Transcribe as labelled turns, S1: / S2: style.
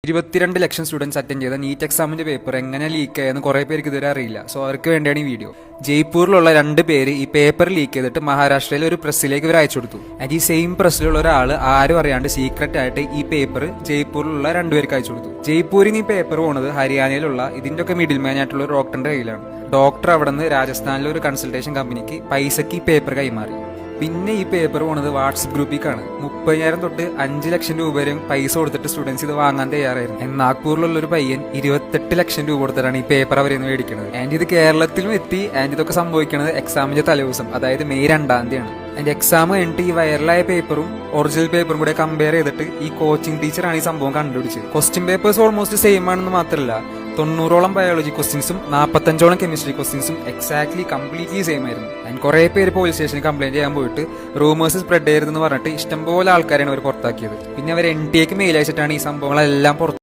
S1: 22 ലക്ഷം students attend ചെയ്ത NEET എക്സാമിന്റെ paper എങ്ങനെ ലീക്ക് ആയെന്ന് കുറെ പേർക്ക് ഇതുവരെ അറിയില്ല. സോ അവർക്ക് വേണ്ടിയാണ് ഈ വീഡിയോ. ജയ്പൂരിലുള്ള 2 പേര് ഈ പേപ്പർ ലീക്ക് ചെയ്തിട്ട് മഹാരാഷ്ട്രയിലെ ഒരു പ്രസ്സിലേക്ക് ഇവർ അയച്ചു കൊടുത്തു. ആൻഡ് ഈ സെയിം പ്രസ്സിലുള്ള ഒരാൾ ആരും അറിയാണ്ട് സീക്രട്ട് ആയിട്ട് ഈ പേപ്പർ ജയ്പൂരിലുള്ള 2 പേർക്ക് അയച്ചു കൊടുത്തു. ജയ്പൂരിൽ നിന്ന് ഈ പേപ്പർ പോണത് ഹരിയാനയിലുള്ള ഇതിന്റെ ഒക്കെ മിഡിൽ മാൻ ആയിട്ടുള്ള ഒരു ഡോക്ടറിന്റെ കയ്യിലാണ്. ഡോക്ടർ അവിടെ നിന്ന് രാജസ്ഥാനിലെ ഒരു കൺസൾട്ടേഷൻ കമ്പനിക്ക് പൈസക്ക് ഈ പേപ്പർ കൈമാറി. പിന്നെ ഈ പേപ്പർ പോണത് വാട്സ്ആപ്പ് ഗ്രൂപ്പിലേക്കാണ്. 30,000 തൊട്ട് 5 ലക്ഷം രൂപ വരെയും പൈസ കൊടുത്തിട്ട് സ്റ്റുഡൻസ് ഇത് വാങ്ങാൻ തയ്യാറായിരുന്നു. നാഗ്പൂരിലുള്ള ഒരു പയ്യൻ 28 ലക്ഷം രൂപ കൊടുത്തിട്ടാണ് ഈ പേപ്പർ അവരെ മേടിക്കുന്നത്. ആൻഡ് ഇത് കേരളത്തിലും എത്തി. ആൻഡ് ഇതൊക്കെ സംഭവിക്കുന്നത് എക്സാമിന്റെ തലേദിവസം, അതായത് മെയ് 2-ാം തീയതിയാണ്. ആൻഡ് എക്സാം കഴിഞ്ഞിട്ട് ഈ വൈറലായ പേപ്പറും ഒറിജിനൽ പേപ്പറും കൂടെ കമ്പയർ ചെയ്തിട്ട് ഈ കോച്ചിങ് ടീച്ചറാണ് ഈ സംഭവം കണ്ടുപിടിച്ചത്. ക്വസ്റ്റ്യൻ പേപ്പേഴ്സ് ഓൾമോസ്റ്റ് സെയിം ആണെന്ന് മാത്രമല്ല, 90ഓളം ബയോളജി ക്വസ്റ്റ്യൻസും 45ഓളം കെമിസ്ട്രി ക്വസ്റ്റ്യൻസും എക്സാക്ട്ലി കംപ്ലീറ്റ്ലി സെയിം ആയിരുന്നു. ആൻഡ് കുറെ പേര് പോലീസ് സ്റ്റേഷനിൽ കംപ്ലൈന്റ് ചെയ്യാൻ പോയിട്ട് റൂമേഴ്സ് സ്പ്രെഡ് ചെയ്യരുതെന്ന് പറഞ്ഞിട്ട് ഇഷ്ടംപോലെ ആൾക്കാരാണ് അവർ പുറത്താക്കിയത്. പിന്നെ അവർ NTA മെയിൽ അയച്ചിട്ടാണ് ഈ സംഭവങ്ങളെല്ലാം പുറത്ത്